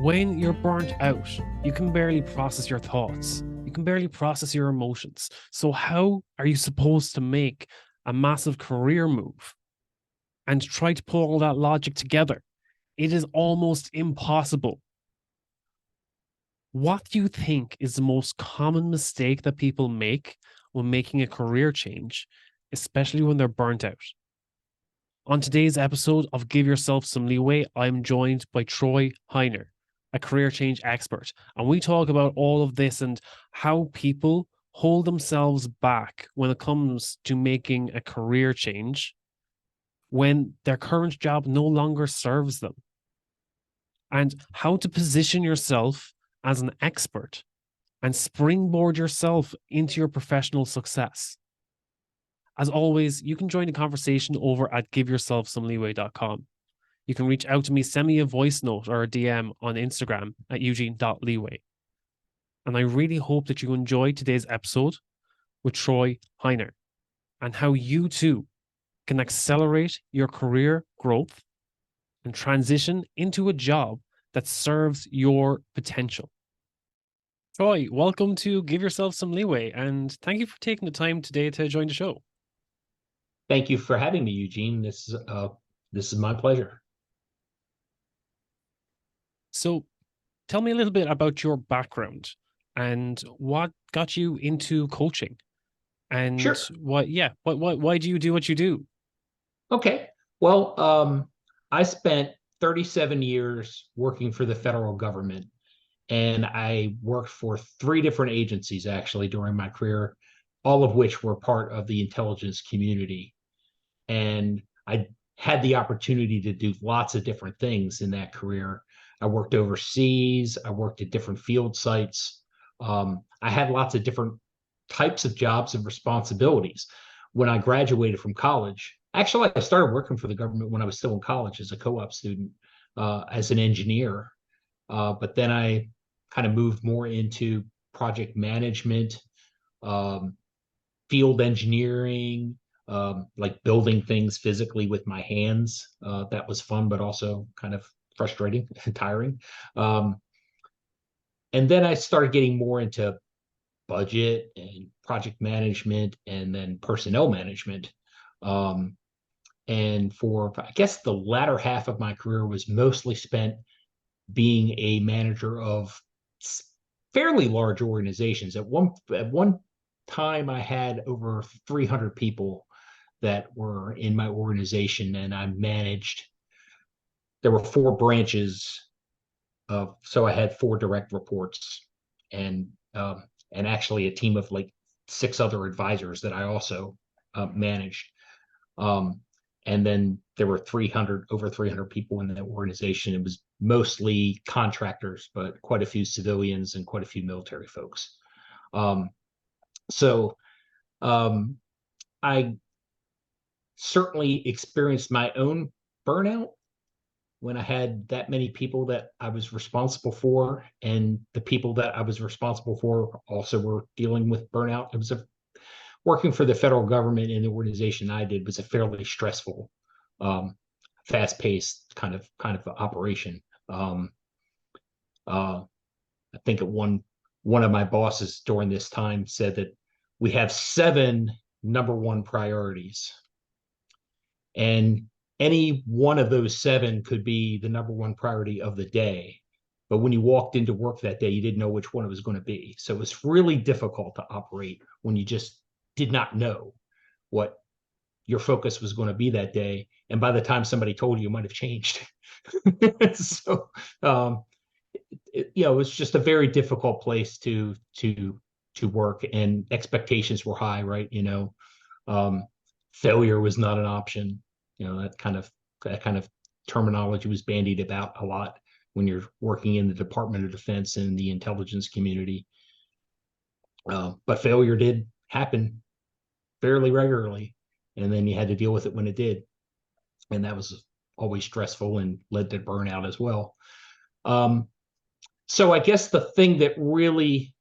When you're burnt out, you can barely process your thoughts. You can barely process your emotions. So, how are you supposed to make a massive career move and try to pull all that logic together? It is almost impossible. What do you think is the most common mistake that people make when making a career change, especially when they're burnt out? On today's episode of Give Yourself Some Leeway, I'm joined by Troy Heiner, a career change expert. And we talk about all of this and how people hold themselves back when it comes to making a career change when their current job no longer serves them, and how to position yourself as an expert and springboard yourself into your professional success. As always, you can join the conversation over at giveyourselfsomeleeway.com. You can reach out to me, send me a voice note or a DM on Instagram at eugene.leeway. And I really hope that you enjoyed today's episode with Troy Heiner and how you too can accelerate your career growth and transition into a job that serves your potential. Troy, welcome to Give Yourself Some Leeway, and thank you for taking the time today to join the show. Thank you for having me, Eugene. This is my pleasure. So, tell me a little bit about your background and what got you into coaching, and Sure. why do you do what you do? Okay. Well, I spent 37 years working for the federal government, and I worked for 3 different agencies actually during my career, all of which were part of the intelligence community. And I had the opportunity to do lots of different things in that career. I worked overseas. I worked at different field sites. I had lots of different types of jobs and responsibilities. When I graduated from college, actually, I started working for the government when I was still in college as a co-op student, as an engineer. But then I kind of moved more into project management, field engineering, like building things physically with my hands. That was fun, but also kind of frustrating and tiring. And then I started getting more into budget and project management and then personnel management. And for, I guess, the latter half of my career was mostly spent being a manager of fairly large organizations. At one time, I had over 300 people that were in my organization, and I managed. There were 4 branches, so I had 4 direct reports, and actually a team of like 6 other advisors that I also managed. And then there were over 300 people in that organization. It was mostly contractors, but quite a few civilians and quite a few military folks. So I certainly experienced my own burnout when I had that many people that I was responsible for, and the people that I was responsible for also were dealing with burnout. Working for the federal government in the organization I did was a fairly stressful, fast-paced kind of operation. I think one of my bosses during this time said that we have 7 number 1 priorities, and any one of those 7 could be the number 1 priority of the day. But when you walked into work that day, you didn't know which one it was going to be. So it was really difficult to operate when you just did not know what your focus was going to be that day. And by the time somebody told you, it might have changed. So, it was just a very difficult place to work, and expectations were high, right? Failure was not an option. That kind of terminology was bandied about a lot when you're working in the Department of Defense and the intelligence community. But failure did happen fairly regularly, and then you had to deal with it when it did. And that was always stressful and led to burnout as well. So I guess the thing that really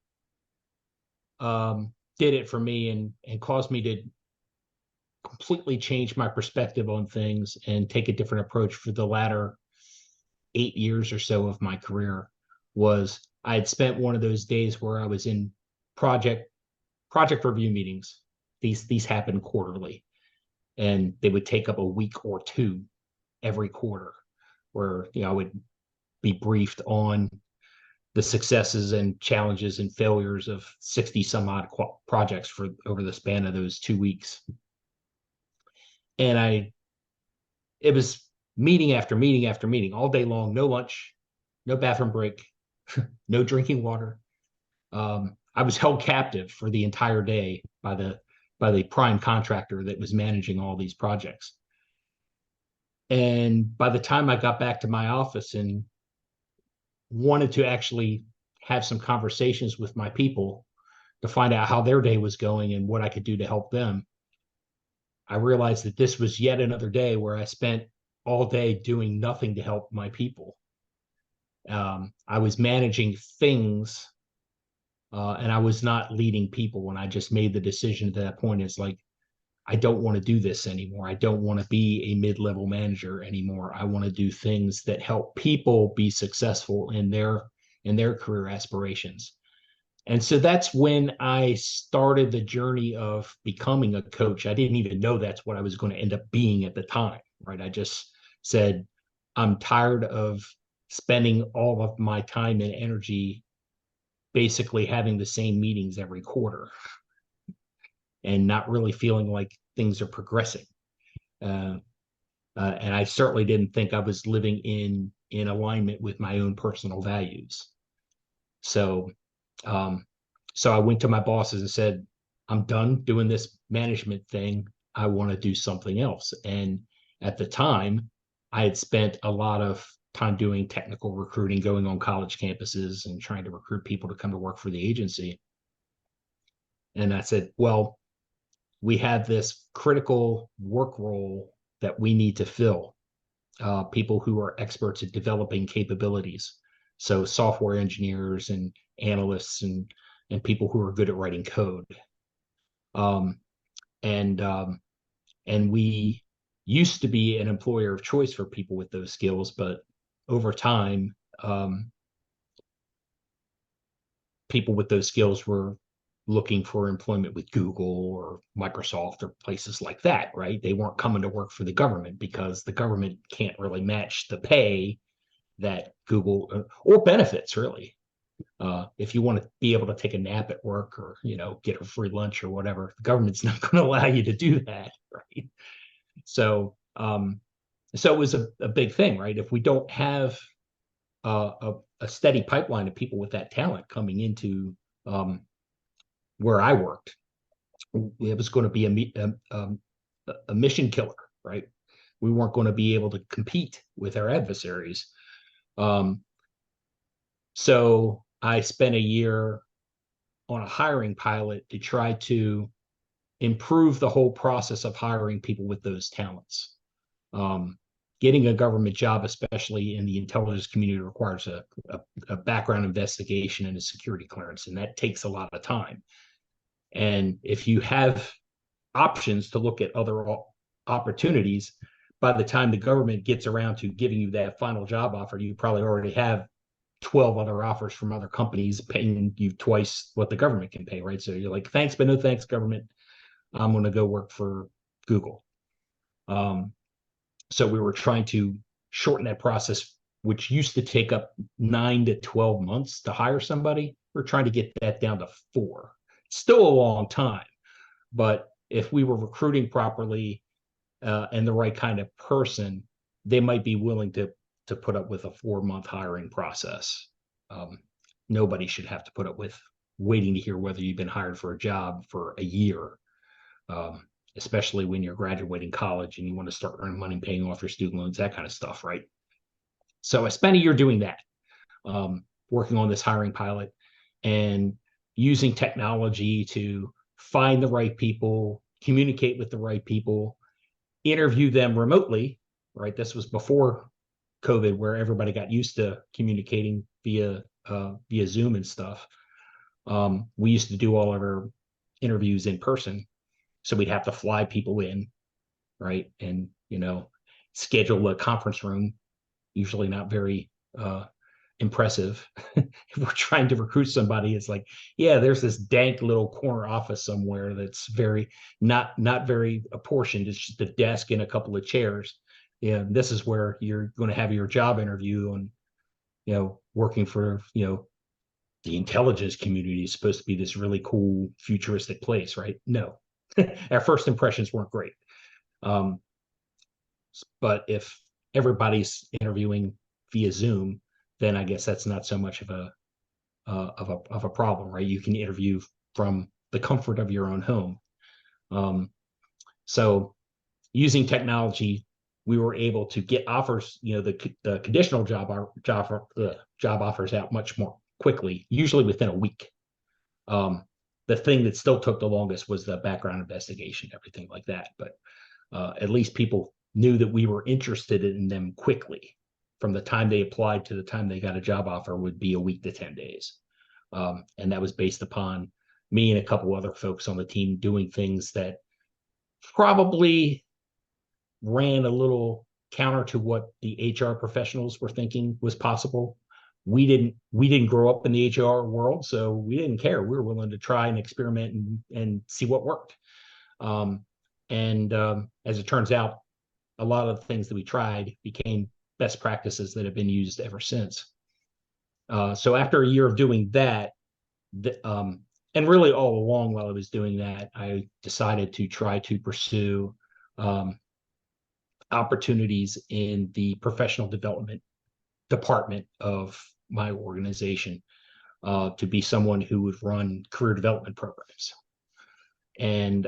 did it for me and caused me to completely change my perspective on things and take a different approach for the latter 8 years or so of my career was I had spent one of those days where I was in project project review meetings. These happen quarterly, and they would take up a week or two every quarter, where I would be briefed on the successes and challenges and failures of 60 some odd projects for over the span of those 2 weeks. And it was meeting after meeting after meeting all day long, no lunch, no bathroom break, no drinking water. I was held captive for the entire day by the prime contractor that was managing all these projects. And by the time I got back to my office and wanted to actually have some conversations with my people to find out how their day was going and what I could do to help them, I realized that this was yet another day where I spent all day doing nothing to help my people. I was managing things, and I was not leading people. And I just made the decision at that point. It's like, I don't want to do this anymore. I don't want to be a mid-level manager anymore. I want to do things that help people be successful in their career aspirations. And so that's when I started the journey of becoming a coach. I didn't even know that's what I was going to end up being at the time, right? I just said, I'm tired of spending all of my time and energy basically having the same meetings every quarter and not really feeling like things are progressing. Uh, and I certainly didn't think I was living in alignment with my own personal values. So, um, so I went to my bosses and said, I'm done doing this management thing. I want to do something else. And at the time, I had spent a lot of time doing technical recruiting, going on college campuses and trying to recruit people to come to work for the agency. And I said, well, we have this critical work role that we need to fill. People who are experts at developing capabilities. So software engineers and analysts and people who are good at writing code. Um, and and we used to be an employer of choice for people with those skills, but over time, people with those skills were looking for employment with Google or Microsoft or places like that, right? They weren't coming to work for the government because the government can't really match the pay that Google or benefits really. If you want to be able to take a nap at work or get a free lunch or whatever, the government's not going to allow you to do that, right? So, so it was a big thing, right? If we don't have a steady pipeline of people with that talent coming into where I worked, it was going to be a mission killer, right? We weren't going to be able to compete with our adversaries. So I spent a year on a hiring pilot to try to improve the whole process of hiring people with those talents. Getting a government job, especially in the intelligence community, requires a background investigation and a security clearance, and that takes a lot of time. And if you have options to look at other opportunities, by the time the government gets around to giving you that final job offer, you probably already have 12 other offers from other companies paying you twice what the government can pay, right? So you're like, thanks, but no thanks, government. I'm going to go work for Google. So we were trying to shorten that process, which used to take up 9 to 12 months to hire somebody. We're trying to get that down to 4. Still a long time, but if we were recruiting properly and the right kind of person, they might be willing to put up with a 4-month hiring process. Nobody should have to put up with waiting to hear whether you've been hired for a job for a year, especially when you're graduating college and you want to start earning money, paying off your student loans, that kind of stuff, right? So I spent a year doing that, working on this hiring pilot and using technology to find the right people, communicate with the right people, interview them remotely, right? This was before COVID, where everybody got used to communicating via Zoom and stuff. We used to do all of our interviews in person, so we'd have to fly people in, right, and schedule a conference room, usually not very impressive. If we're trying to recruit somebody, it's like, yeah, there's this dank little corner office somewhere that's very not very apportioned. It's just a desk and a couple of chairs. Yeah, this is where you're going to have your job interview, and working for the intelligence community is supposed to be this really cool futuristic place, right? No, our first impressions weren't great. But if everybody's interviewing via Zoom, then I guess that's not so much of a problem, right? You can interview from the comfort of your own home. So using technology, we were able to get offers, the conditional job offers out much more quickly, usually within a week. The thing that still took the longest was the background investigation, everything like that. But at least people knew that we were interested in them quickly. From the time they applied to the time they got a job offer would be a week to 10 days. And that was based upon me and a couple other folks on the team doing things that probably ran a little counter to what the HR professionals were thinking was possible. We didn't grow up in the HR world, so we didn't care. We were willing to try and experiment and see what worked. As it turns out, a lot of the things that we tried became best practices that have been used ever since. So after a year of doing that, and really all along while I was doing that, I decided to try to pursue opportunities in the professional development department of my organization, to be someone who would run career development programs. And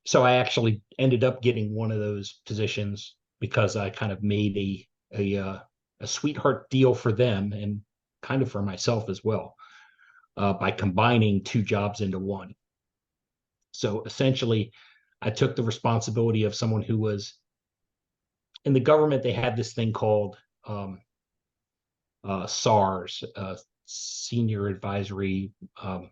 so I actually ended up getting one of those positions because I kind of made a sweetheart deal for them and kind of for myself as well, by combining two jobs into one. So essentially, I took the responsibility of someone who was in the government. They had this thing called SARS, Senior Advisory. I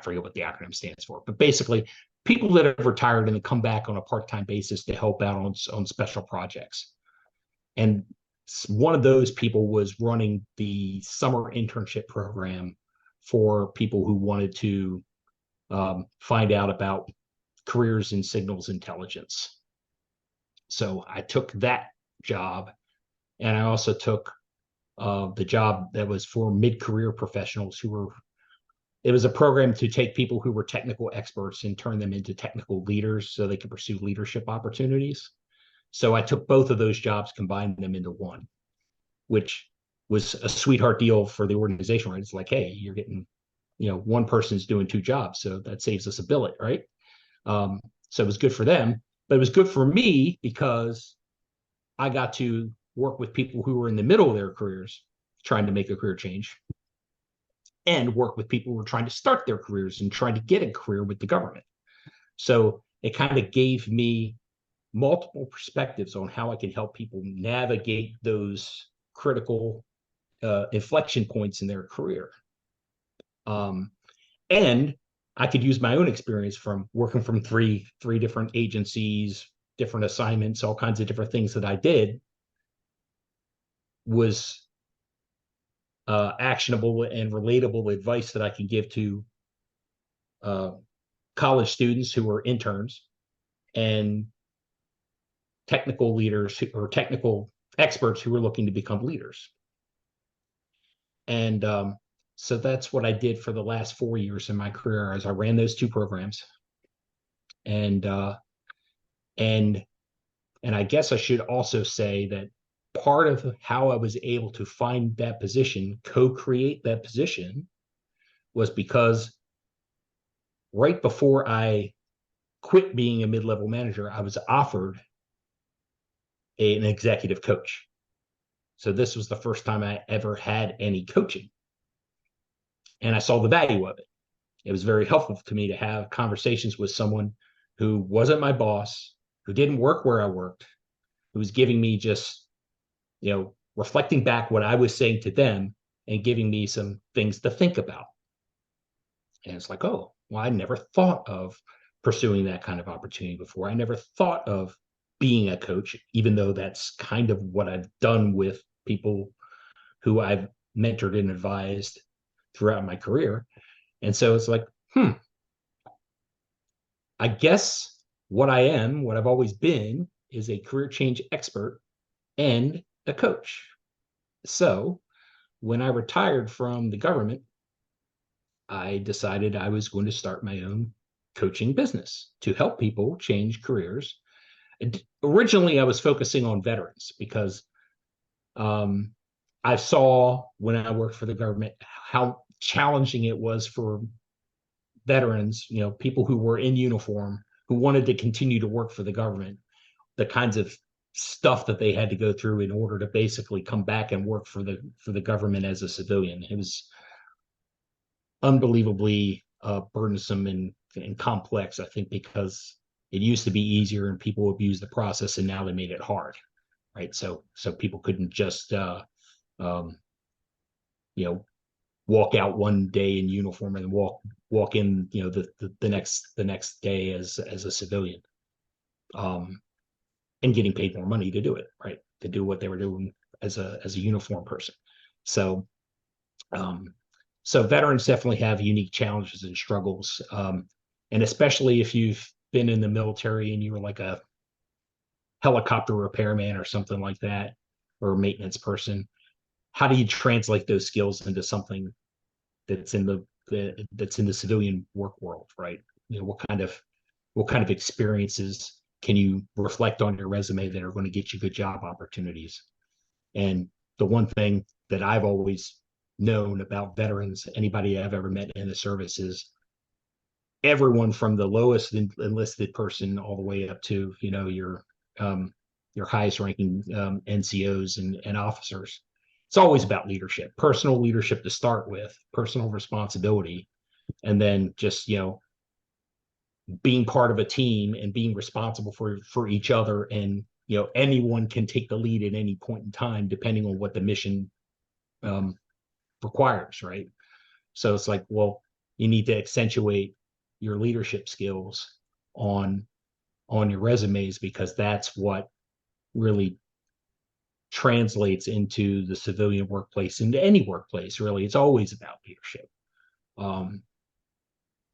forget what the acronym stands for, but basically, people that have retired and come back on a part-time basis to help out on special projects. And one of those people was running the summer internship program for people who wanted to find out about careers in signals intelligence. So I took that job, and I also took the job that was for mid-career professionals it was a program to take people who were technical experts and turn them into technical leaders so they could pursue leadership opportunities. So I took both of those jobs, combined them into one, which was a sweetheart deal for the organization, right? It's like, hey, you're getting, one person's doing two jobs, so that saves us a billet, right? So it was good for them, but it was good for me because I got to work with people who were in the middle of their careers trying to make a career change, and work with people who were trying to start their careers and trying to get a career with the government. So it kind of gave me multiple perspectives on how I can help people navigate those critical inflection points in their career. And I could use my own experience from working from three different agencies, different assignments, all kinds of different things that I did was actionable and relatable advice that I can give to college students who are interns and technical leaders or technical experts who are looking to become leaders. And so that's what I did for the last 4 years in my career, as I ran those two programs. And I guess I should also say that part of how I was able to find that position, co-create that position, was because right before I quit being a mid-level manager, I was offered an executive coach. So this was the first time I ever had any coaching. And I saw the value of it. It was very helpful to me to have conversations with someone who wasn't my boss, who didn't work where I worked, who was giving me just, reflecting back what I was saying to them and giving me some things to think about. And it's like, oh, well, I never thought of pursuing that kind of opportunity before. I never thought of being a coach, even though that's kind of what I've done with people who I've mentored and advised throughout my career. And so it's like, I guess what I am, what I've always been, is a career change expert and a coach. So when I retired from the government, I decided I was going to start my own coaching business to help people change careers. And originally, I was focusing on veterans because um, I saw when I worked for the government how challenging it was for veterans, people who were in uniform who wanted to continue to work for the government, the kinds of stuff that they had to go through in order to basically come back and work for the government as a civilian. It was unbelievably burdensome and complex, I think, because it used to be easier and people abused the process, and now they made it hard, right? So people couldn't just um, you know walk out one day in uniform and walk in the next day as a civilian, and getting paid more money to do it, right? To do what they were doing as a uniform person. So um, so veterans definitely have unique challenges and struggles, and especially if you've been in the military and you were like a helicopter repairman or something like that, or a maintenance person. How do you translate those skills into something that's in the civilian work world, right? What kind of experiences can you reflect on your resume that are going to get you good job opportunities? And the one thing that I've always known about veterans, anybody I've ever met in the service, is everyone from the lowest enlisted person all the way up to your highest ranking NCOs and officers. It's always about leadership, personal leadership to start with, personal responsibility, and then just being part of a team and being responsible for each other. And anyone can take the lead at any point in time depending on what the mission um, requires, right? So it's like, well, you need to accentuate your leadership skills on your resumes, because that's what really translates into the civilian workplace, into any workplace. Really, it's always about leadership.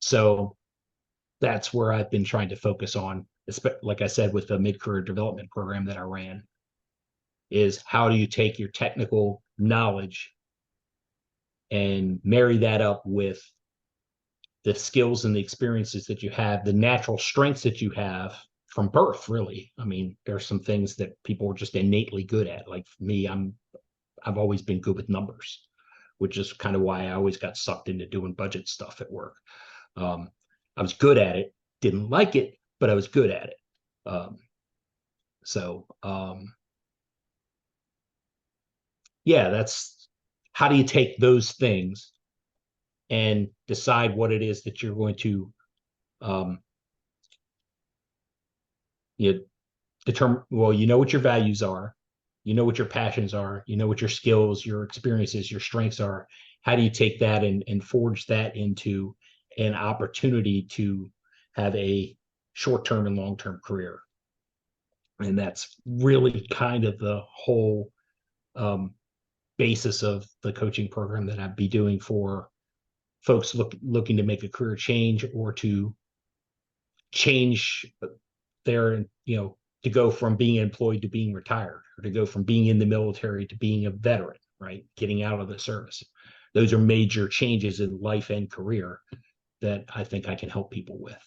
So that's where I've been trying to focus on, like I said, with the mid-career development program that I ran, is how do you take your technical knowledge and marry that up with the skills and the experiences that you have, the natural strengths that you have from birth, really. I mean, there's some things that people are just innately good at. Like me, I've always been good with numbers, which is kind of why I always got sucked into doing budget stuff at work. I was good at it, didn't like it, but I was good at it. So yeah, that's how do you take those things and decide what it is that you're going to um, determine. Well, you know what your values are, you know what your passions are, you know what your skills, your experiences, your strengths are. How do you take that and forge that into an opportunity to have a short-term and long-term career? And that's really kind of the whole um, basis of the coaching program that I'd be doing for folks looking to make a career change, or to change their, to go from being employed to being retired, or to go from being in the military to being a veteran, right? Getting out of the service. Those are major changes in life and career that I think I can help people with.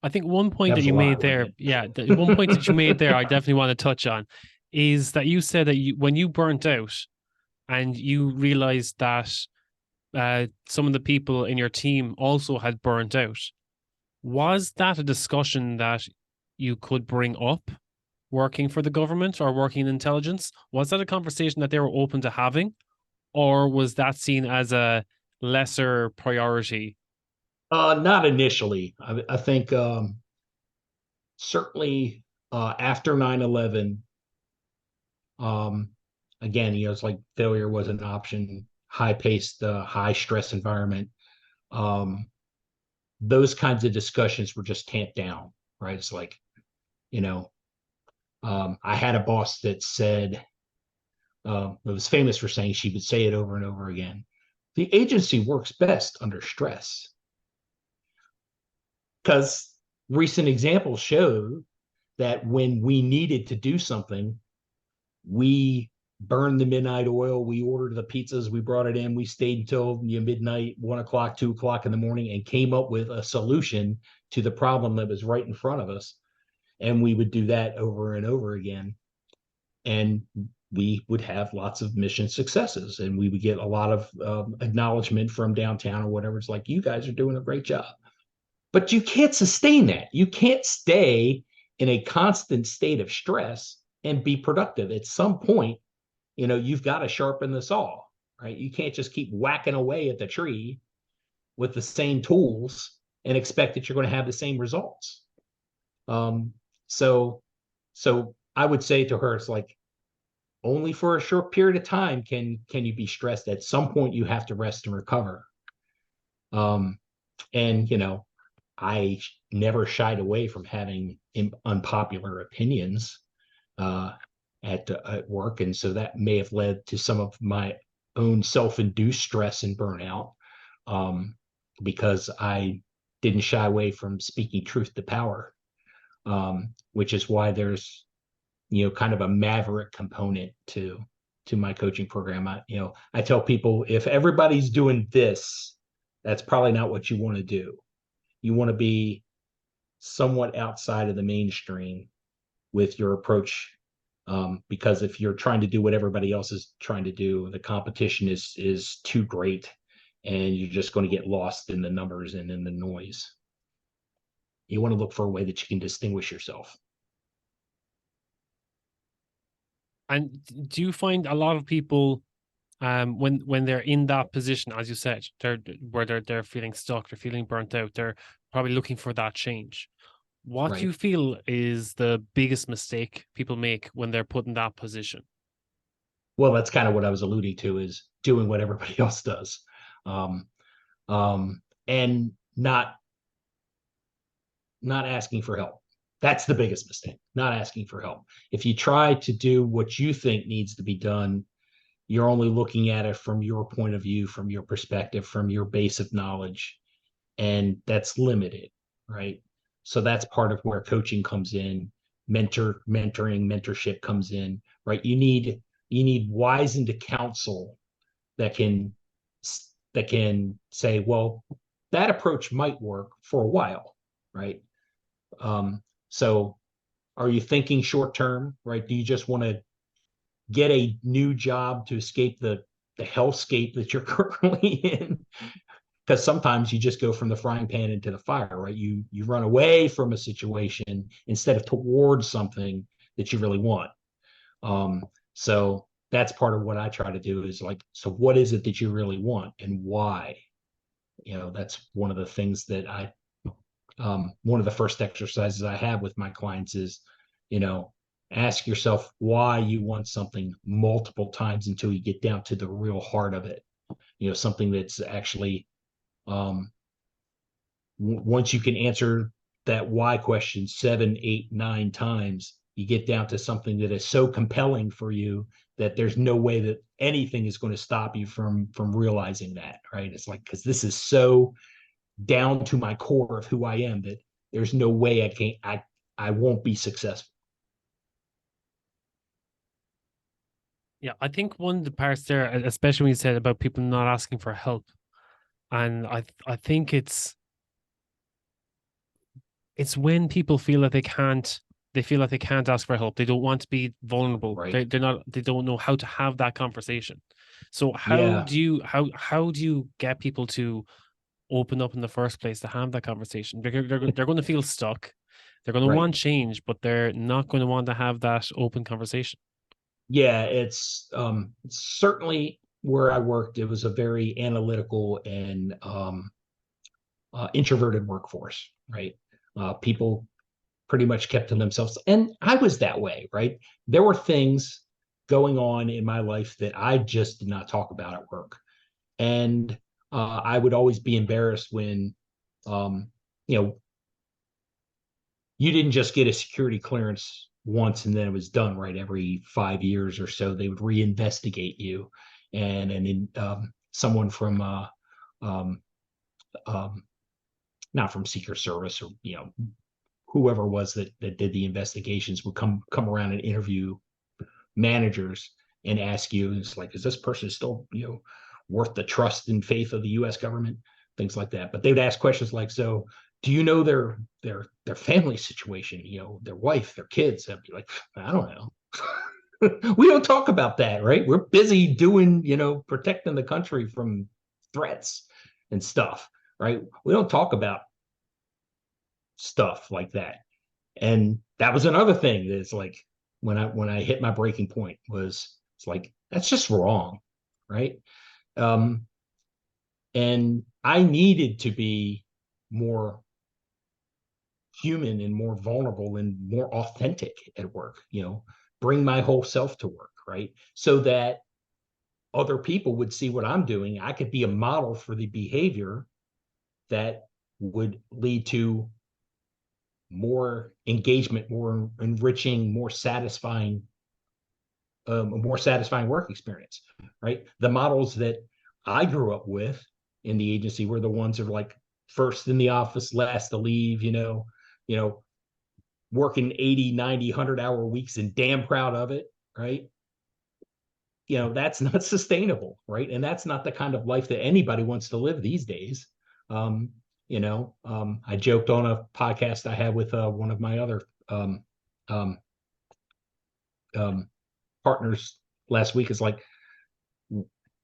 I think one point That that was a you made lot, there, wasn't yeah, it? the one point that you made there, I definitely want to touch on, is that you said that when you burnt out and you realized that some of the people in your team also had burnt out, was that a discussion that you could bring up working for the government or working in intelligence? Was that a conversation that they were open to having, or was that seen as a lesser priority? Not initially. I think certainly after 9/11, um, again, it's like failure was an option, high paced, high stress environment. Um, those kinds of discussions were just tamped down, right? It's like, you know, I had a boss that said, it was famous for saying, she would say it over and over again: the agency works best under stress. Because recent examples show that when we needed to do something, we burned the midnight oil, we ordered the pizzas, we brought it in, we stayed until midnight, 1 o'clock, 2 o'clock in the morning, and came up with a solution to the problem that was right in front of us. And we would do that over and over again. And we would have lots of mission successes, and we would get a lot of acknowledgement from downtown or whatever. It's like, you guys are doing a great job. But you can't sustain that. You can't stay in a constant state of stress and be productive. At some point, you've got to sharpen the saw, right? You can't just keep whacking away at the tree with the same tools and expect that you're going to have the same results. Um, so, so I would say to her, it's like, only for a short period of time can you be stressed. At some point, you have to rest and recover. And I never shied away from having unpopular opinions at work, and so that may have led to some of my own self-induced stress and burnout, because I didn't shy away from speaking truth to power, which is why there's kind of a maverick component to my coaching program. I tell people, if everybody's doing this, that's probably not what you want to do. You want to be somewhat outside of the mainstream with your approach, because if you're trying to do what everybody else is trying to do, the competition is too great, and you're just going to get lost in the numbers and in the noise. You want to look for a way that you can distinguish yourself. And do you find a lot of people, when they're in that position, as you said, they're feeling stuck, they're feeling burnt out, they're probably looking for that change? What do Right. you feel is the biggest mistake people make when they're put in that position? Well, that's kind of what I was alluding to, is doing what everybody else does, um, and not asking for help. That's the biggest mistake, not asking for help. If you try to do what you think needs to be done, you're only looking at it from your point of view, from your perspective, from your base of knowledge, and that's limited, right? So that's part of where coaching comes in, mentorship comes in, right? You need wizened counsel that can say, well, that approach might work for a while, right? So are you thinking short term, right? Do you just want to get a new job to escape the hellscape that you're currently in? Because sometimes you just go from the frying pan into the fire, right? You run away from a situation instead of towards something that you really want. So that's part of what I try to do, is like, so what is it that you really want and why? That's one of the things that one of the first exercises I have with my clients is, ask yourself why you want something multiple times until you get down to the real heart of it. Something that's actually, once you can answer that why question 7, 8, 9 times, you get down to something that is so compelling for you that there's no way that anything is going to stop you from realizing that, right? It's like, because this is so down to my core of who I am that there's no way I won't be successful. Yeah, I think one of the parts there, especially when you said about people not asking for help, and I think it's when people feel that they feel like they can't ask for help. They don't want to be vulnerable. Right. They don't know how to have that conversation. So Yeah. how do you get people to open up in the first place to have that conversation? They're going to feel stuck. They're going to Right. want change, but they're not going to want to have that open conversation. Yeah. It's certainly where I worked, it was a very analytical and introverted workforce, right? People pretty much kept to themselves. And I was that way, right? There were things going on in my life that I just did not talk about at work. And I would always be embarrassed when, um, you know, you didn't just get a security clearance once and then it was done, right? Every 5 years or so, they would reinvestigate you, and someone from um, um, not from Secret Service or whoever it was that did the investigations would come around and interview managers and ask you, it's like, is this person still worth the trust and faith of the U.S. government, things like that. But they would ask questions like, so do you know their family situation, their wife, their kids? I'd be like, I don't know. We don't talk about that, right? We're busy doing, protecting the country from threats and stuff, right? We don't talk about stuff like that. And that was another thing that's like, when I hit my breaking point, was it's like, that's just wrong, right? Um, and I needed to be more human and more vulnerable and more authentic at work, bring my whole self to work, right? So that other people would see what I'm doing. I could be a model for the behavior that would lead to more engagement, more enriching, a more satisfying work experience, right? The models that I grew up with in the agency were the ones that were like first in the office, last to leave, working 80, 90, 100-hour weeks and damn proud of it, right? That's not sustainable, right? And that's not the kind of life that anybody wants to live these days. I joked on a podcast I had with one of my other um, um, um, partners last week. Is like,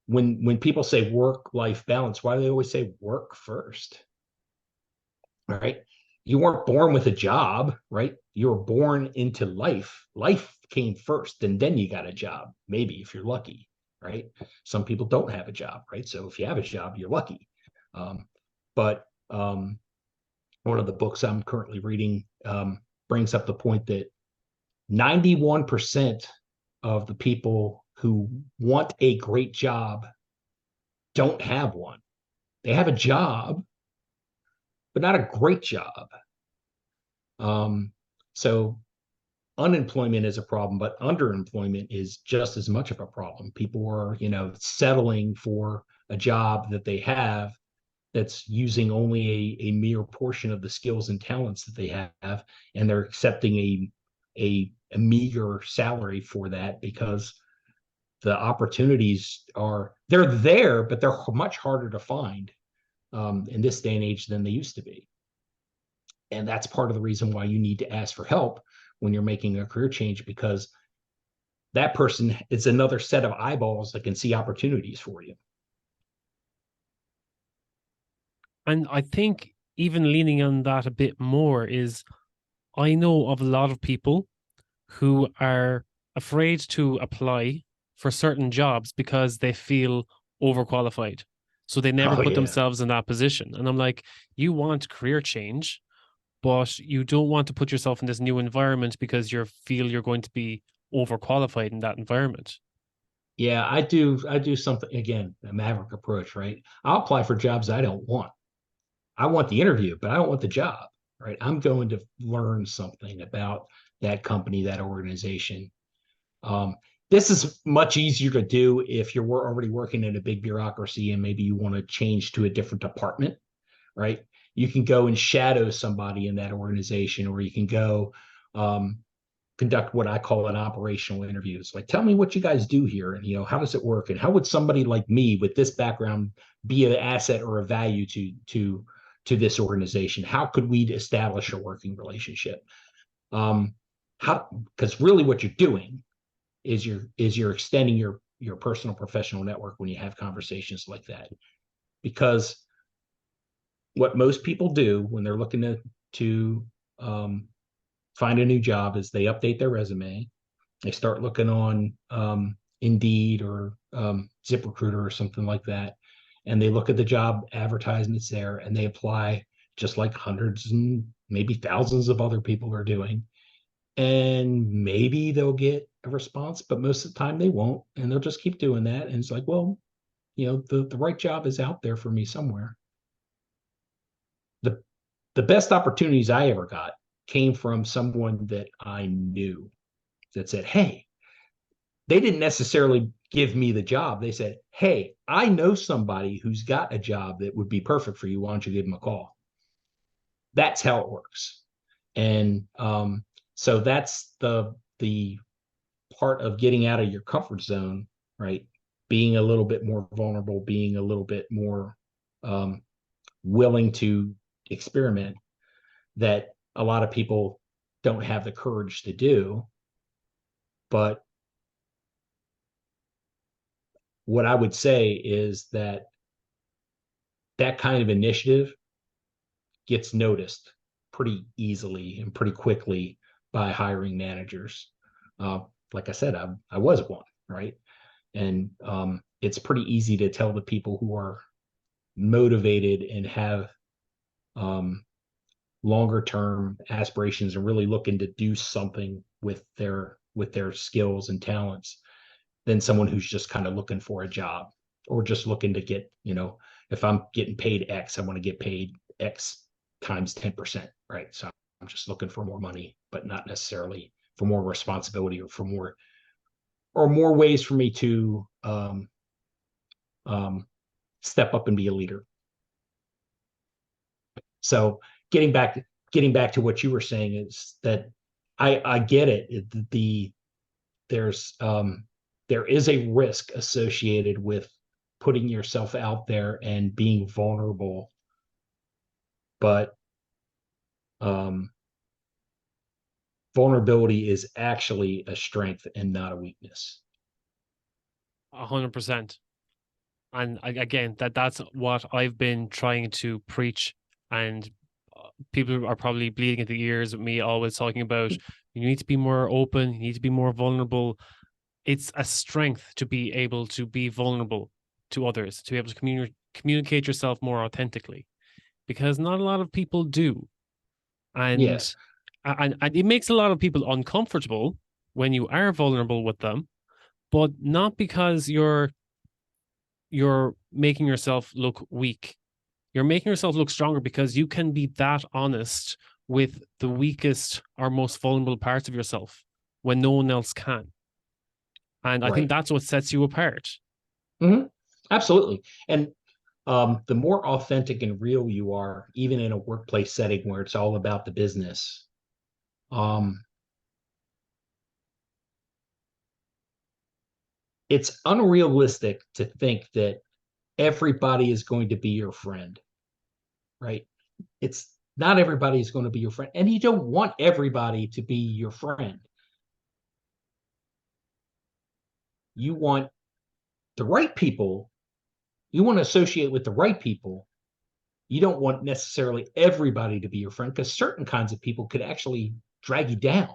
when people say work-life balance, why do they always say work first? All right. You weren't born with a job, right? You were born into life. Life came first, and then you got a job, maybe if you're lucky, right? Some people don't have a job, right? So if you have a job, you're lucky. But one of the books I'm currently reading brings up the point that 91% of the people who want a great job don't have one. They have a job, but not a great job. So unemployment is a problem, but underemployment is just as much of a problem. People are, settling for a job that they have that's using only a mere portion of the skills and talents that they have, and they're accepting a meager salary for that because the opportunities they're there, but they're much harder to find in this day and age than they used to be. And that's part of the reason why you need to ask for help when you're making a career change, because that person is another set of eyeballs that can see opportunities for you. And I think even leaning on that a bit more is, I know of a lot of people who are afraid to apply for certain jobs because they feel overqualified. So they never Oh put yeah. themselves in that position. And I'm like, you want career change, but you don't want to put yourself in this new environment because you feel you're going to be overqualified in that environment. Yeah, I do something, again, a maverick approach, right? I'll apply for jobs I don't want. I want the interview, but I don't want the job, right? I'm going to learn something about that company, that organization. Um, this is much easier to do if you're already working in a big bureaucracy and maybe you want to change to a different department, right? You can go and shadow somebody in that organization, or you can go conduct what I call an operational interview. It's like, tell me what you guys do here, and how does it work, and how would somebody like me with this background be an asset or a value to this organization? How could we establish a working relationship? How Because really what you're doing is you're extending your personal professional network when you have conversations like that. Because what most people do when they're looking to find a new job is they update their resume. They start looking on Indeed or ZipRecruiter or something like that, and they look at the job advertisements there and they apply just like hundreds and maybe thousands of other people are doing. And maybe they'll get a response, but most of the time they won't, and they'll just keep doing that. And it's like, well, the right job is out there for me somewhere. The the best opportunities I ever got came from someone that I knew that said, hey, they didn't necessarily give me the job. They said, hey, I know somebody who's got a job that would be perfect for you. Why don't you give them a call? That's how it works. And so that's the part of getting out of your comfort zone, right? Being a little bit more vulnerable, being a little bit more um, willing to experiment, that a lot of people don't have the courage to do. But what I would say is that that kind of initiative gets noticed pretty easily and pretty quickly by hiring managers. Like I said, I was one, right? And it's pretty easy to tell the people who are motivated and have longer term aspirations and really looking to do something with their skills and talents than someone who's just kind of looking for a job or just looking to get, if I'm getting paid X, I want to get paid X times 10%, right? So I'm just looking for more money, but not necessarily for more responsibility or for more ways for me to step up and be a leader. So getting back to what you were saying is that I get it. There is a risk associated with putting yourself out there and being vulnerable, but vulnerability is actually a strength and not a weakness. 100%. And again, that's what I've been trying to preach, and people are probably bleeding at the ears with me always talking about you need to be more open, you need to be more vulnerable. It's a strength to be able to be vulnerable to others, to be able to communicate yourself more authentically, because not a lot of people do. Yeah, And it makes a lot of people uncomfortable when you are vulnerable with them, but not because you're making yourself look weak. You're making yourself look stronger because you can be that honest with the weakest or most vulnerable parts of yourself when no one else can. And I think right. that's what sets you apart. Mm-hmm. Absolutely. And the more authentic and real you are, even in a workplace setting where it's all about the business, um, it's unrealistic to think that everybody is going to be your friend, right? It's not everybody is going to be your friend, and you don't want everybody to be your friend. You want the right people. You want to associate with the right people. You don't want necessarily everybody to be your friend because certain kinds of people could actually drag you down,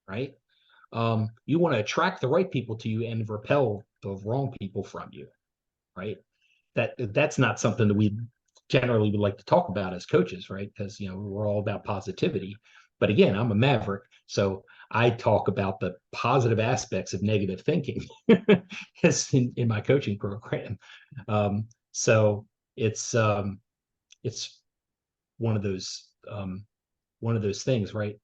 right? You want to attract the right people to you and repel the wrong people from you, right? That's not something that we generally would like to talk about as coaches, right? Because we're all about positivity. But again, I'm a maverick, so I talk about the positive aspects of negative thinking in my coaching program. So it's one of those things, right?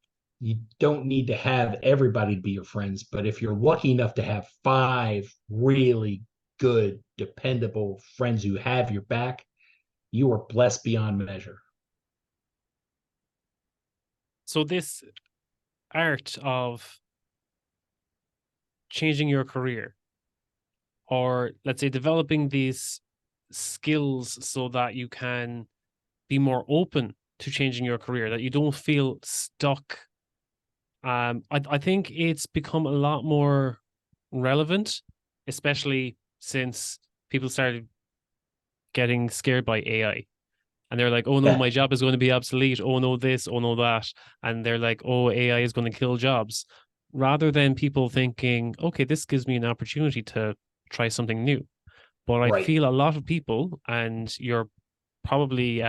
You don't need to have everybody to be your friends, but if you're lucky enough to have 5 really good, dependable friends who have your back, you are blessed beyond measure. So, this art of changing your career, or let's say developing these skills so that you can be more open to changing your career, that you don't feel stuck. I think it's become a lot more relevant, especially since people started getting scared by AI. And they're like, oh no, Yeah, my job is going to be obsolete. Oh no, this, oh no, that. And they're like, oh, AI is going to kill jobs. Rather than people thinking, okay, this gives me an opportunity to try something new. But I right. feel a lot of people, and you're probably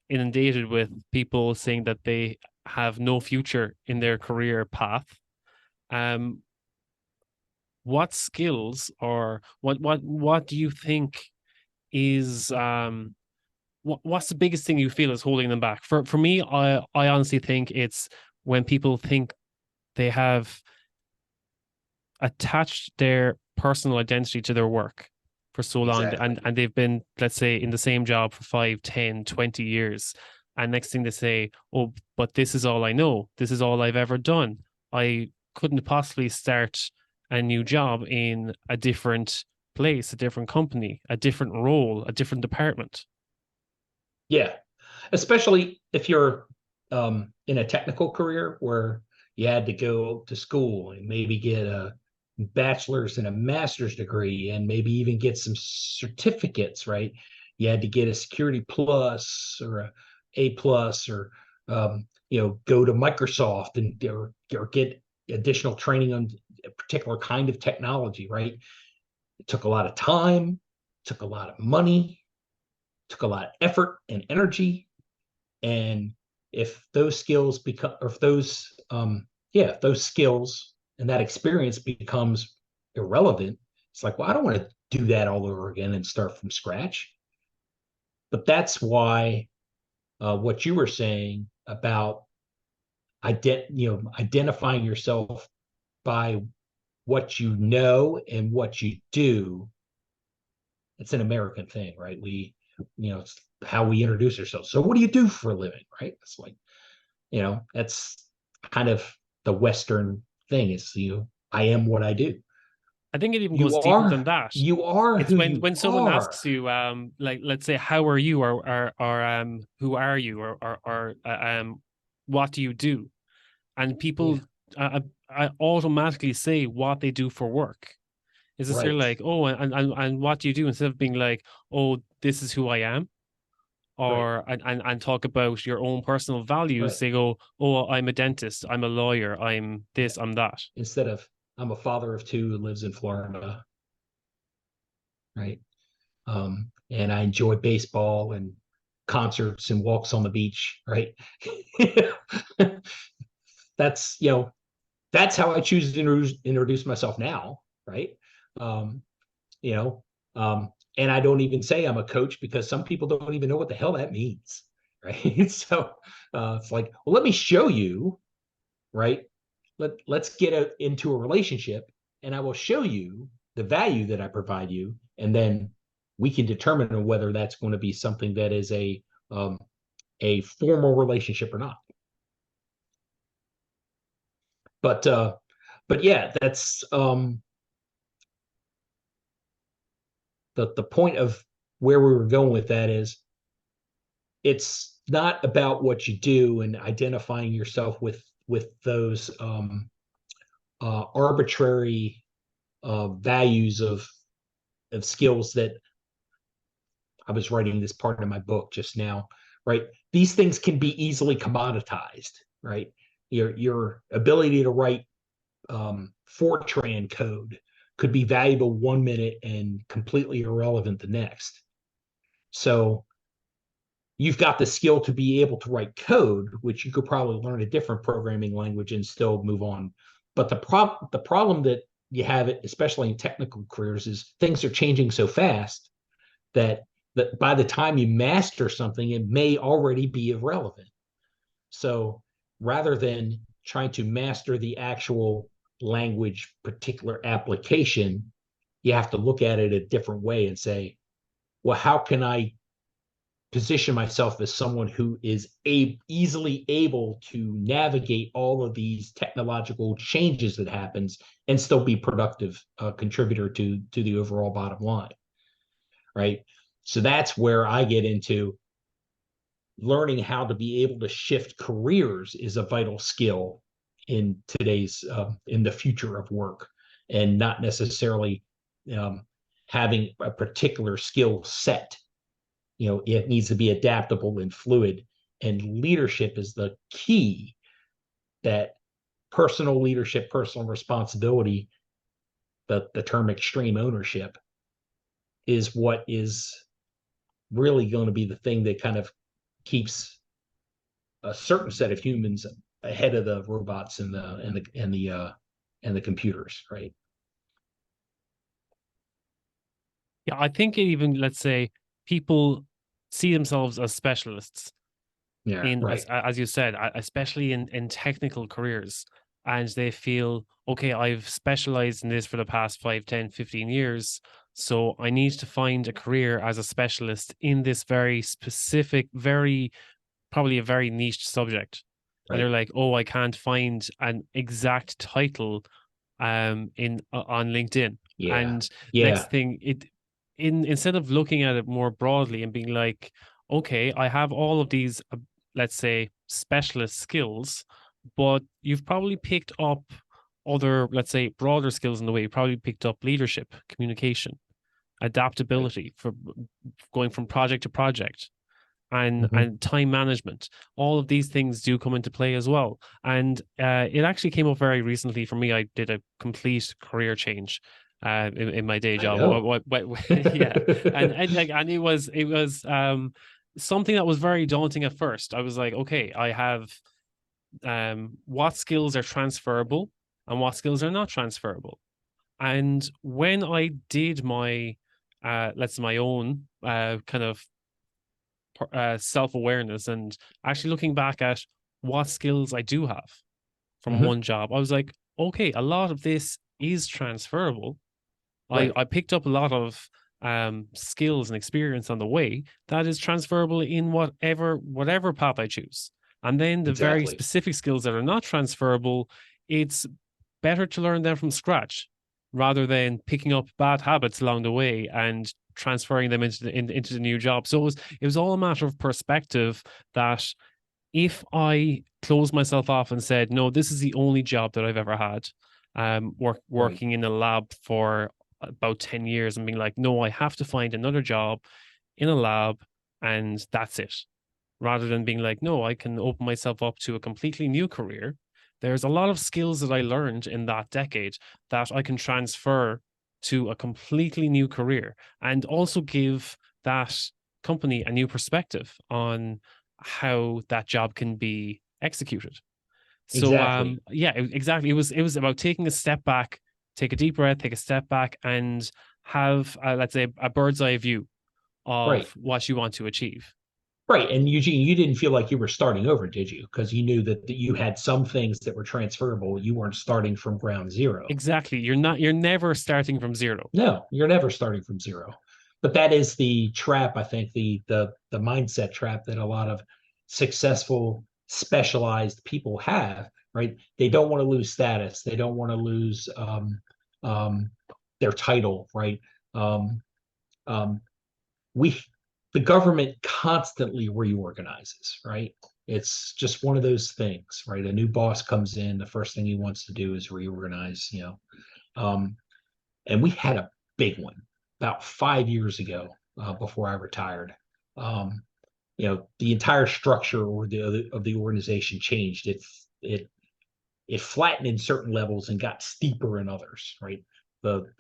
inundated with people saying that they have no future in their career path. Um, what skills or what do you think is what's the biggest thing you feel is holding them back? For me, I honestly think it's when people think they have attached their personal identity to their work for so long, Exactly. and they've been, let's say, in the same job for 5, 10, 20 years, and next thing they say, oh, but this is all I know, this is all I've ever done, I couldn't possibly start a new job in a different place, a different company, a different role, a different department. Yeah, especially if you're in a technical career where you had to go to school and maybe get a bachelor's and a master's degree and maybe even get some certificates, right? You had to get a security plus or a plus or go to Microsoft and or get additional training on a particular kind of technology, right? It took a lot of time, took a lot of money, took a lot of effort and energy. And if those skills become, or if those, if those skills and that experience becomes irrelevant, it's like, well, I don't want to do that all over again and start from scratch. But that's why what you were saying about identifying yourself by what you know and what you do, it's an American thing, right? It's how we introduce ourselves. So what do you do for a living, right? It's like, that's kind of the Western thing is I am what I do. I think it even You goes deeper are, than that. you are It's who when you someone are. asks you, like, let's say, how are you, or who are you, or what do you do? And Yeah, people automatically say what they do for work. Is this, they're right, like, oh, and what do you do, instead of being like, oh, this is who I am, right, or and talk about your own personal values. right. They go, oh, I'm a dentist, I'm a lawyer, I'm Yeah. this, I'm that. Instead of I'm a father of two who lives in Florida, right? And I enjoy baseball and concerts and walks on the beach, right? that's you know that's how I choose to introduce myself now, right? Um, you know, and I don't even say I'm a coach because some people don't even know what the hell that means, right? So it's like, well, let me show you, right? Let's get into a relationship, and I will show you the value that I provide you, and then we can determine whether that's going to be something that is a formal relationship or not. But yeah, that's the point of where we were going with that is it's not about what you do and identifying yourself with those arbitrary values of skills that I was writing this part of my book just now, right? These things can be easily commoditized, right? Your ability to write Fortran code could be valuable 1 minute and completely irrelevant the next. So you've got the skill to be able to write code, which you could probably learn a different programming language and still move on. But the problem that you have, especially in technical careers, is things are changing so fast that by the time you master something, it may already be irrelevant. So rather than trying to master the actual language particular application, you have to look at it a different way and say, well, how can I position myself as someone who is easily able to navigate all of these technological changes that happens and still be productive contributor to the overall bottom line, right? So that's where I get into learning how to be able to shift careers is a vital skill in today's in the future of work, and not necessarily um, having a particular skill set. It needs to be adaptable and fluid, and leadership is the key. That personal leadership, personal responsibility, the term extreme ownership, is what is really going to be the thing that kind of keeps a certain set of humans ahead of the robots and the computers, right? Yeah, I think it even, let's say, people see themselves as specialists Yeah, in, right. as you said, especially in technical careers. And they feel, okay, I've specialized in this for the past 5, 10, 15 years. So I need to find a career as a specialist in this very specific, very, probably a very niche subject. And they're Right. like, oh, I can't find an exact title in on LinkedIn. Yeah. And next Yeah. thing, instead of looking at it more broadly and being like, okay, I have all of these, let's say, specialist skills, but you've probably picked up other, let's say, broader skills in the way. You probably picked up leadership, communication, Right. adaptability for going from project to project, Hmm. and time management. All of these things do come into play as well. And it actually came up very recently for me. I did a complete career change in my day I job. know. Yeah, and it was something that was very daunting at first. I was like, okay, I have what skills are transferable and what skills are not transferable. And when I did my let's say my own kind of self awareness and actually looking back at what skills I do have from Hmm. one job, I was like, okay, a lot of this is transferable. Right. I picked up a lot of skills and experience on the way that is transferable in whatever path I choose. And then the very Exactly. specific skills that are not transferable, it's better to learn them from scratch rather than picking up bad habits along the way and transferring them into the new job. So it was all a matter of perspective that if I closed myself off and said, no, this is the only job that I've ever had, Right. working in a lab for about 10 years and being like, no, I have to find another job in a lab and that's it. Rather than being like, no, I can open myself up to a completely new career. There's a lot of skills that I learned in that decade that I can transfer to a completely new career and also give that company a new perspective on how that job can be executed. So Exactly. yeah, exactly. It was about taking a step back, take a deep breath, take a step back, and have let's say a bird's eye view of Right. what you want to achieve. Right. And Eugene, you didn't feel like you were starting over, did you? Because you knew that you had some things that were transferable. You weren't starting from ground zero. Exactly. You're never starting from zero. No, you're never starting from zero. But that is the trap, I think, the mindset trap that a lot of successful, specialized people have, right? They don't want to lose status. They don't want to lose um, their title, right? Um, um, we the government constantly reorganizes, right? It's just one of those things, right? A new boss comes in, the first thing he wants to do is reorganize, and we had a big one about 5 years ago, before I retired. Um, the entire structure of the organization changed. It flattened in certain levels and got steeper in others. Right, the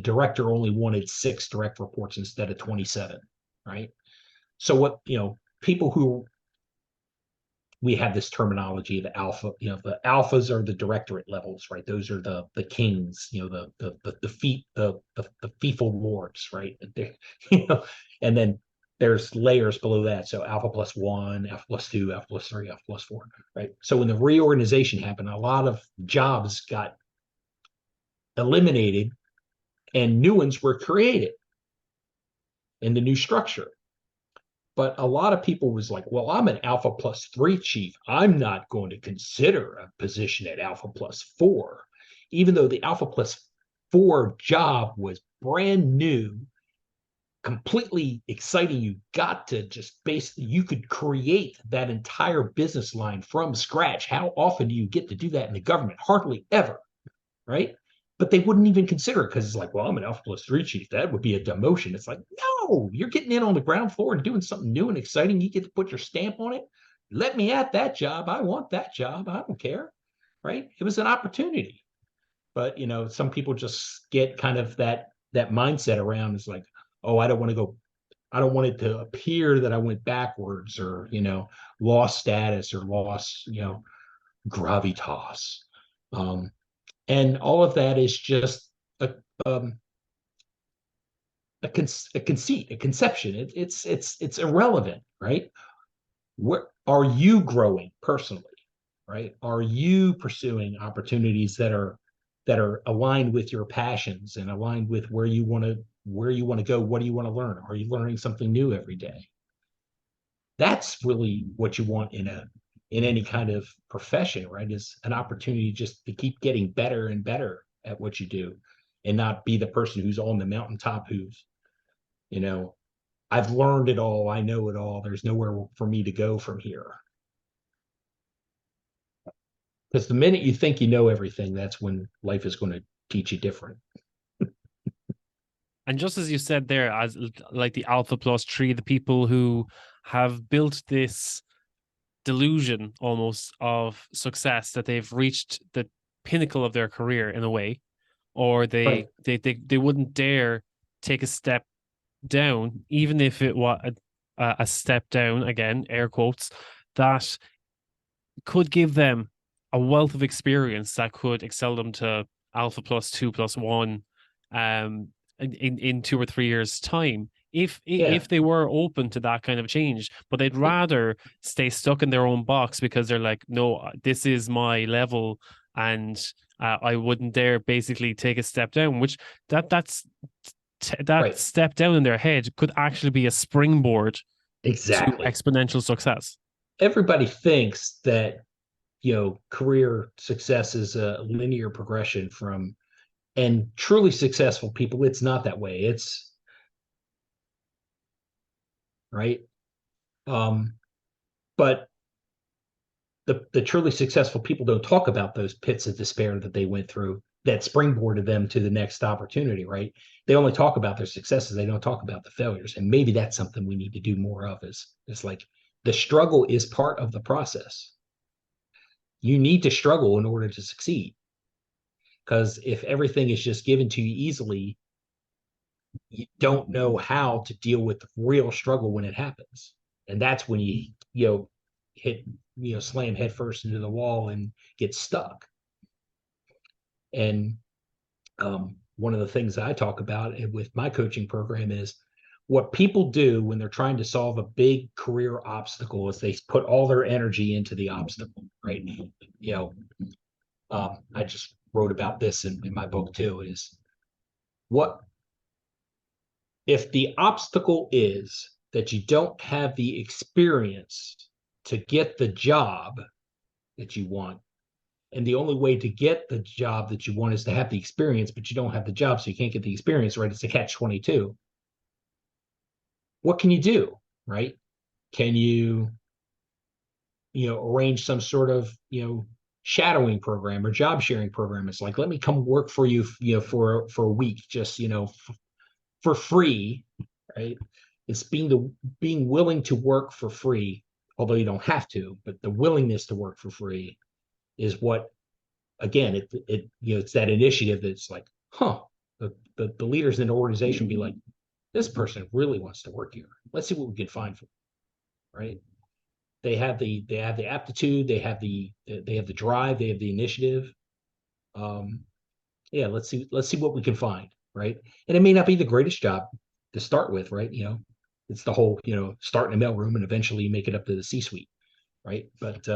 director only wanted 6 direct reports instead of 27. Right, so what people who we have this terminology of alpha. The alphas are the directorate levels, right? Those are the kings, the fieful lords, right? you know, and then there's layers below that. So alpha plus one, alpha plus two, alpha plus three, alpha plus four, right? So when the reorganization happened, a lot of jobs got eliminated and new ones were created in the new structure. But a lot of people was like, well, I'm an alpha plus three chief. I'm not going to consider a position at alpha plus four, even though the alpha plus four job was brand new, completely exciting. You got to just basically, you could create that entire business line from scratch. How often do you get to do that in the government? Hardly ever, right? But they wouldn't even consider it because it's like, well, I'm an alpha plus three chief. That would be a demotion. It's like, no, you're getting in on the ground floor and doing something new and exciting. You get to put your stamp on it. Let me at that job. I want that job. I don't care. Right. It was an opportunity. But some people just get kind of that mindset around. It's like, oh, I don't want to go. I don't want it to appear that I went backwards or, lost status or lost, gravitas. And all of that is just a, um, a conceit, a conception. It's irrelevant, right? Where are you growing personally, right? Are you pursuing opportunities that are aligned with your passions and aligned with where you want to go? What do you want to learn? Are you learning something new every day? That's really what you want in any kind of profession, right? Is an opportunity just to keep getting better and better at what you do, and not be the person who's on the mountaintop who's, you know, I've learned it all, I know it all, there's nowhere for me to go from here. Because the minute you think you know everything, that's when life is going to teach you different. And just as you said there, as like the alpha plus tree, the people who have built this delusion almost of success that they've reached the pinnacle of their career in a way, or Right. they wouldn't dare take a step down, even if it was a step down, again, air quotes, that could give them a wealth of experience that could excel them to alpha plus two plus one in 2 or 3 years time Yeah. if they were open to that kind of change, but they'd rather stay stuck in their own box because they're like, no, this is my level, and I wouldn't dare basically take a step down, which that Right. step down in their head could actually be a springboard to Exactly. exponential success. Everybody thinks that, career success is a linear progression from, and truly successful people, it's not that way. It's right. Um, but the truly successful people don't talk about those pits of despair that they went through that springboarded them to the next opportunity, right? They only talk about their successes. They don't talk about the failures. And maybe that's something we need to do more of, is like the struggle is part of the process. You need to struggle in order to succeed. Because if everything is just given to you easily, you don't know how to deal with the real struggle when it happens. And that's when hit, slam headfirst into the wall and get stuck. And one of the things that I talk about with my coaching program is what people do when they're trying to solve a big career obstacle is they put all their energy into the obstacle, right? I just wrote about this in my book too. Is what if the obstacle is that you don't have the experience to get the job that you want, and the only way to get the job that you want is to have the experience, but you don't have the job, so you can't get the experience, right? It's a catch 22. What can you do, right? Can you, arrange some sort of, shadowing program or job sharing program? It's like, let me come work for you, for a week, just, for free, right? It's being willing to work for free, although you don't have to, but the willingness to work for free is what, again, it's that initiative that's like, the leaders in the organization be like, this person really wants to work here. Let's see what we can find for them, right? They have the aptitude, they have the drive, they have the initiative. Um, yeah, let's see what we can find, right? And it may not be the greatest job to start with, right? It's the whole, start in a mailroom and eventually you make it up to the C-suite, right? But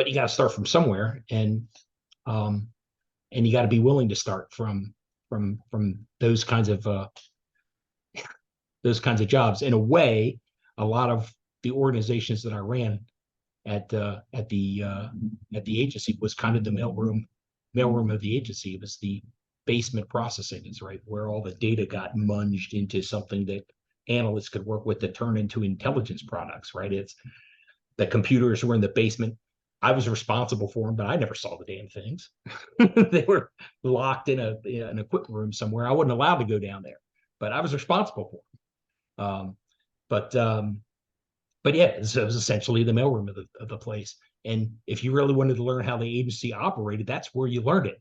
you got to start from somewhere, um, and you got to be willing to start from those kinds of jobs. In a way, a lot of the organizations that I ran at the agency was kind of the mailroom of the agency. It was the basement processing, is right where all the data got munged into something that analysts could work with to turn into intelligence products, right? It's the computers were in the basement. I was responsible for them, but I never saw the damn things. They were locked in an equipment room somewhere. I wasn't allowed to go down there, but I was responsible for them. But yeah, it was essentially the mailroom of the place. And if you really wanted to learn how the agency operated, that's where you learned it.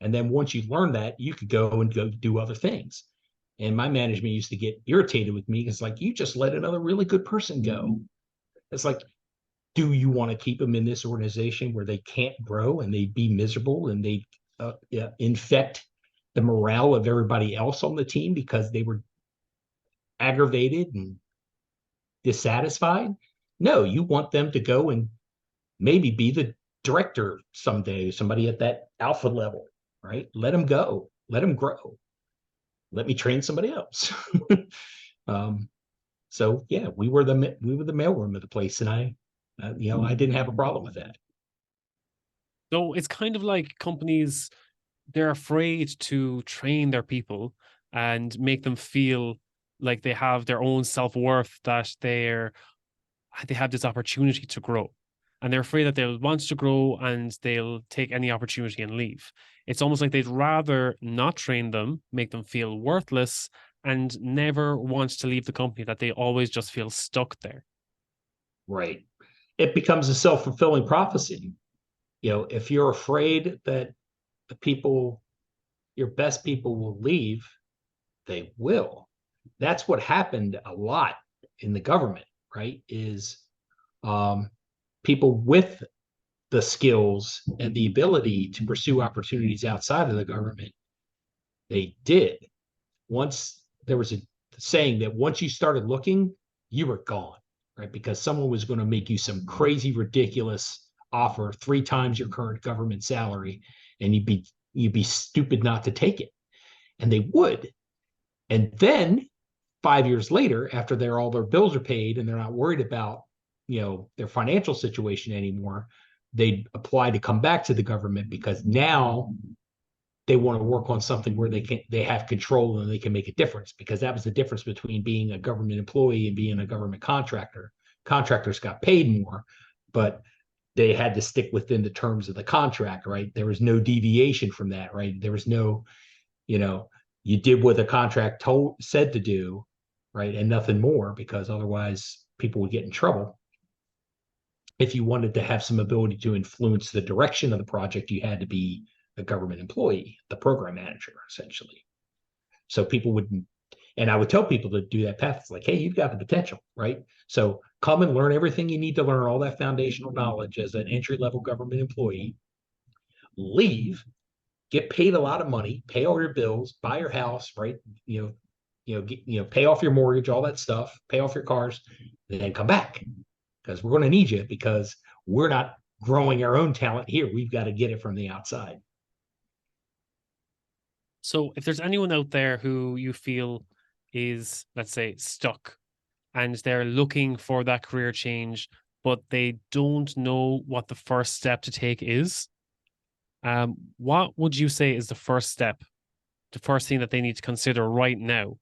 And then once you learned that, you could go do other things. And my management used to get irritated with me because, like, you just let another really good person go. It's like, do you want to keep them in this organization where they can't grow and they be miserable and they infect the morale of everybody else on the team because they were aggravated and dissatisfied. No, you want them to go and maybe be the director someday, somebody at that alpha level, right? Let them go, let them grow. Let me train somebody else. um, so yeah, we were the mailroom of the place, and I didn't have a problem with that. So it's kind of like companies, they're afraid to train their people and make them feel like they have their own self-worth, that they have this opportunity to grow. And they're afraid that they'll want to grow and they'll take any opportunity and leave. It's almost like they'd rather not train them, make them feel worthless, and never want to leave the company, that they always just feel stuck there. Right. It becomes a self-fulfilling prophecy. If you're afraid that the people, your best people will leave, they will. That's what happened a lot in the government, right? Is um, people with the skills and the ability to pursue opportunities outside of the government, they did. Once there was a saying that once you started looking, you were gone, right? Because someone was going to make you some crazy, ridiculous offer, 3 times your current government salary, and you'd be stupid not to take it. And they would. And then 5 years later, after all their bills are paid and they're not worried about their financial situation anymore, they apply to come back to the government because now they want to work on something where they have control and they can make a difference, because that was the difference between being a government employee and being a government contractor. Contractors got paid more, but they had to stick within the terms of the contract, right? There was no deviation from that, right? There was no, you did what the contract said to do, right? And nothing more, because otherwise people would get in trouble. If you wanted to have some ability to influence the direction of the project, you had to be a government employee, the program manager, essentially. So people would, and I would tell people to do that path. It's like, hey, you've got the potential, right? So come and learn everything you need to learn, all that foundational knowledge as an entry-level government employee. Leave, get paid a lot of money, pay all your bills, buy your house, right? Pay off your mortgage, all that stuff, pay off your cars, and then come back, because we're going to need you, because we're not growing our own talent here. We've got to get it from the outside. So if there's anyone out there who you feel is, let's say, stuck and they're looking for that career change, but they don't know what the first step to take is, what would you say is the first step, the first thing that they need to consider right now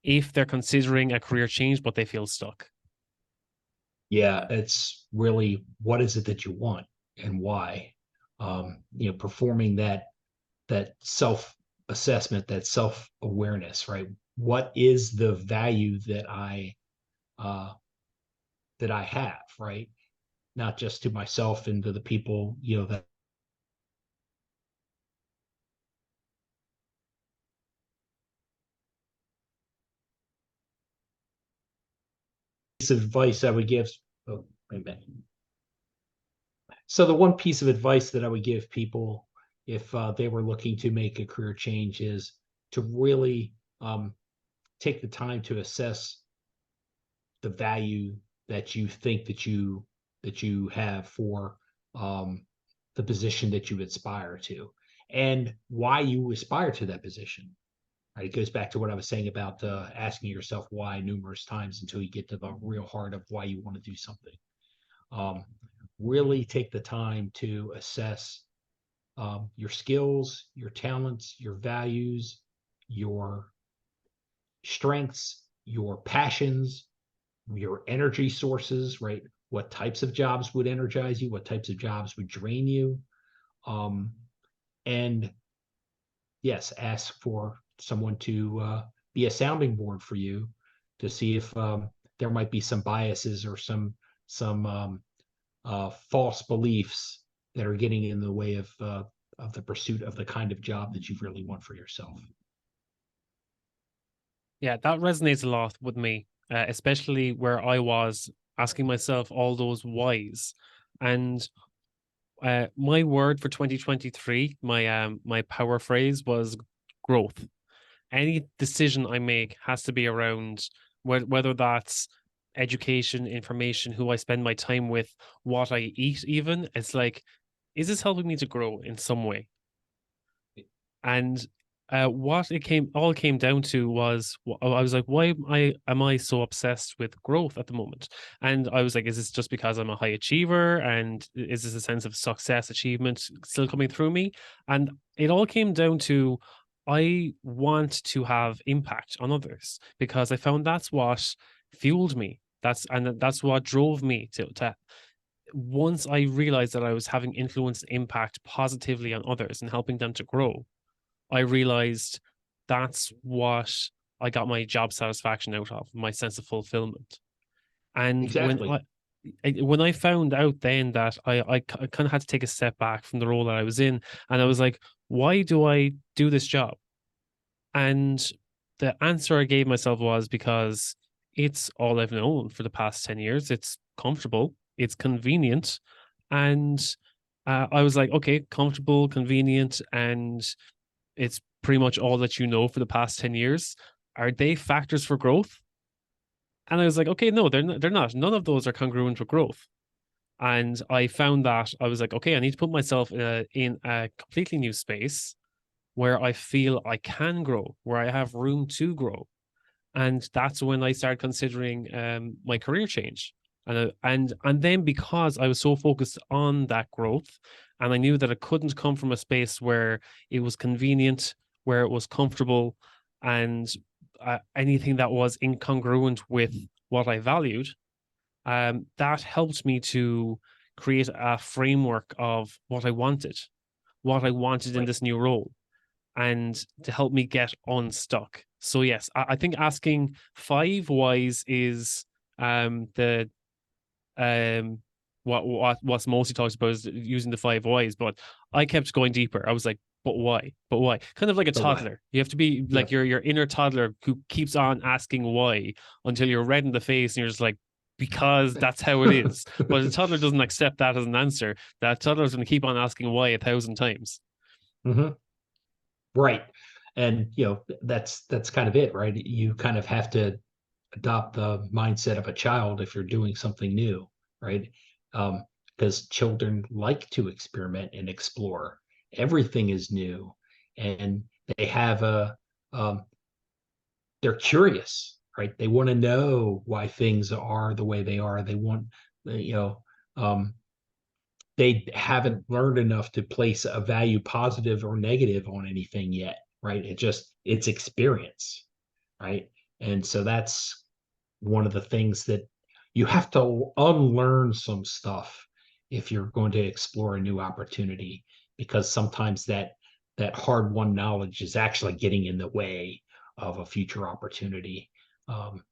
if they're considering a career change but they feel stuck? Yeah, it's really, what is it that you want and why? Performing that self assessment, that self awareness, right? What is the value uh, that I have, right? Not just to myself and to the people, that piece of advice I would give. Oh, wait a minute. So the one piece of advice that I would give people if they were looking to make a career change is to really take the time to assess the value that you think that you have for the position that you aspire to, and why you aspire to that position. Right? It goes back to what I was saying about asking yourself why numerous times until you get to the real heart of why you want to do something. Um, really take the time to assess your skills, your talents, your values, your strengths, your passions, your energy sources, right? What types of jobs would energize you? What types of jobs would drain you? Um, and yes, ask for someone to be a sounding board for you to see if there might be some biases or some false beliefs that are getting in the way of the pursuit of the kind of job that you really want for yourself. Yeah, that resonates a lot with me, especially where I was asking myself all those whys. And my word for 2023, my power phrase was growth. Any decision I make has to be around whether that's education, information, who I spend my time with, what I eat, even. It's like, is this helping me to grow in some way? And what it came down to was I was like, why am I so obsessed with growth at the moment? And I was like, is this just because I'm a high achiever, and is this a sense of success, achievement still coming through me? And it all came down to, I want to have impact on others because I found that's what fueled me. That's what drove me to once I realized that I was having influence and impact positively on others and helping them to grow. I realized that's what I got my job satisfaction out of, my sense of fulfillment. And Exactly. when I found out then that I kind of had to take a step back from the role that I was in, and I was like, why do I do this job? And the answer I gave myself was because it's all I've known for the past 10 years. It's comfortable, it's convenient. And I was like, okay, comfortable, convenient, and it's pretty much all that you know for the past 10 years. Are they factors for growth? And I was like, okay, no, they're not. None of those are congruent with growth. And I found that I was like, okay, I need to put myself in a completely new space where I feel I can grow, where I have room to grow. And that's when I started considering my career change. And then because I was so focused on that growth, and I knew that it couldn't come from a space where it was convenient, where it was comfortable, and anything that was incongruent with what I valued, that helped me to create a framework of what I wanted in Right. this new role, and to help me get unstuck. So yes, I think asking five whys is the what's mostly talked about is using the five whys, but I kept going deeper. I was like, but why? But why? Kind of like a But why? toddler. You have to be like Yep. your inner toddler who keeps on asking why until you're red in the face and you're just like, because that's how it is. But the toddler doesn't accept that as an answer. That toddler is going to keep on asking why 1,000 times. Hmm. Right. And that's kind of it, right? You kind of have to adopt the mindset of a child if you're doing something new, right? Because children like to experiment and explore. Everything is new, and they have um, they're curious, right? They want to know why things are the way they are. They want, you know, um, they haven't learned enough to place a value, positive or negative, on anything yet, right? It's experience, right? And so that's one of the things that you have to unlearn some stuff if you're going to explore a new opportunity, because sometimes that hard won knowledge is actually getting in the way of a future opportunity.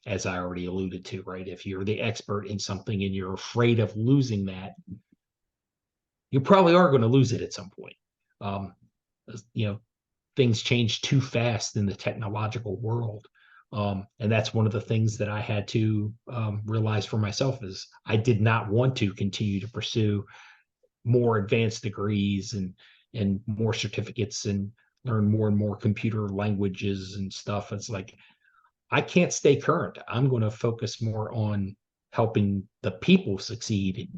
As I already alluded to, right? If you're the expert in something and you're afraid of losing that, you probably are going to lose it at some point. Um, you know, things change too fast in the technological world. And that's one of the things that I had to realize for myself is I did not want to continue to pursue more advanced degrees and more certificates and learn more and more computer languages and stuff. It's like I can't stay current. I'm going to focus more on helping the people succeed,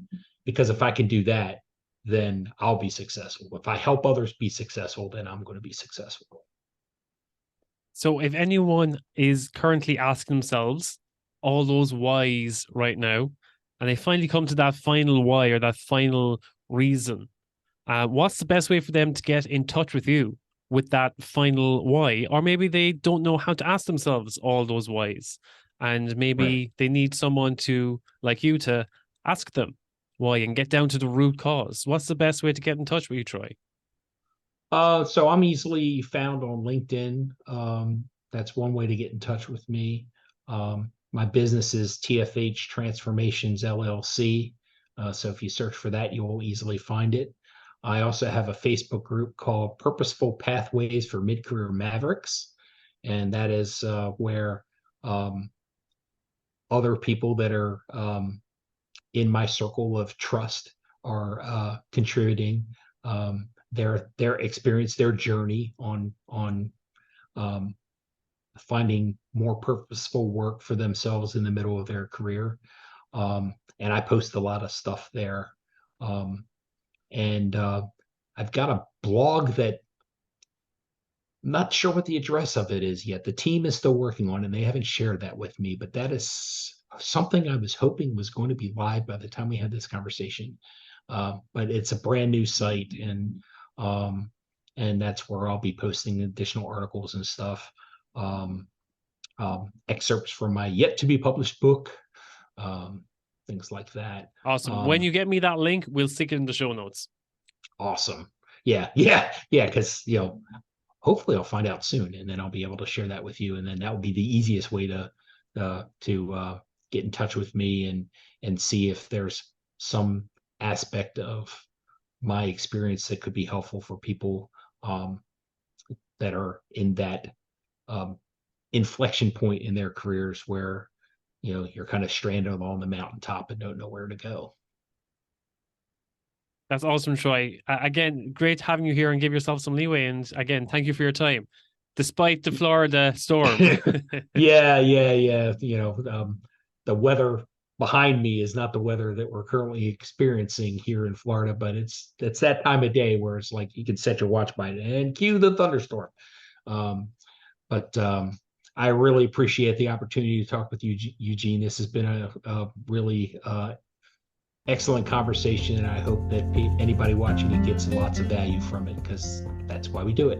because if I can do that, then I'll be successful. If I help others be successful, then I'm going to be successful. So if anyone is currently asking themselves all those whys right now, and they finally come to that final why or that final reason, what's the best way for them to get in touch with you with that final why? Or maybe they don't know how to ask themselves all those whys, and Right. maybe they need someone to, like you, to ask them why and get down to the root cause. What's the best way to get in touch with you, Troy? So I'm easily found on LinkedIn. That's one way to get in touch with me. My business is TFH Transformations LLC. So if you search for that, you will easily find it. I also have a Facebook group called Purposeful Pathways for Mid-Career Mavericks. And that is where um, other people that are in my circle of trust are contributing their experience, their journey on um, finding more purposeful work for themselves in the middle of their career. And I post a lot of stuff there. Um, and I've got a blog that I'm not sure what the address of it is yet. The team is still working on it, and they haven't shared that with me, but that is something I was hoping was going to be live by the time we had this conversation. But it's a brand new site, um, and that's where I'll be posting additional articles and stuff, um, excerpts from my yet to be published book, um, things like that. Awesome. When Um, you get me that link, we'll stick it in the show notes. awesome. Yeah. Because hopefully I'll find out soon, and then I'll be able to share that with you, and then that would be the easiest way to get in touch with me and see if there's some aspect of my experience that could be helpful for people that are in that um, inflection point in their careers where you're kind of stranded on the mountaintop and don't know where to go. That's awesome, Troy. Again, great having you here and give yourself some leeway. And again, thank you for your time, despite the Florida storm. Yeah. The weather behind me is not the weather that we're currently experiencing here in Florida, but it's that time of day where it's like you can set your watch by it and cue the thunderstorm. Um, but I really appreciate the opportunity to talk with you, Eugene. This has been a really excellent conversation, and I hope that anybody watching it gets lots of value from it, because that's why we do it.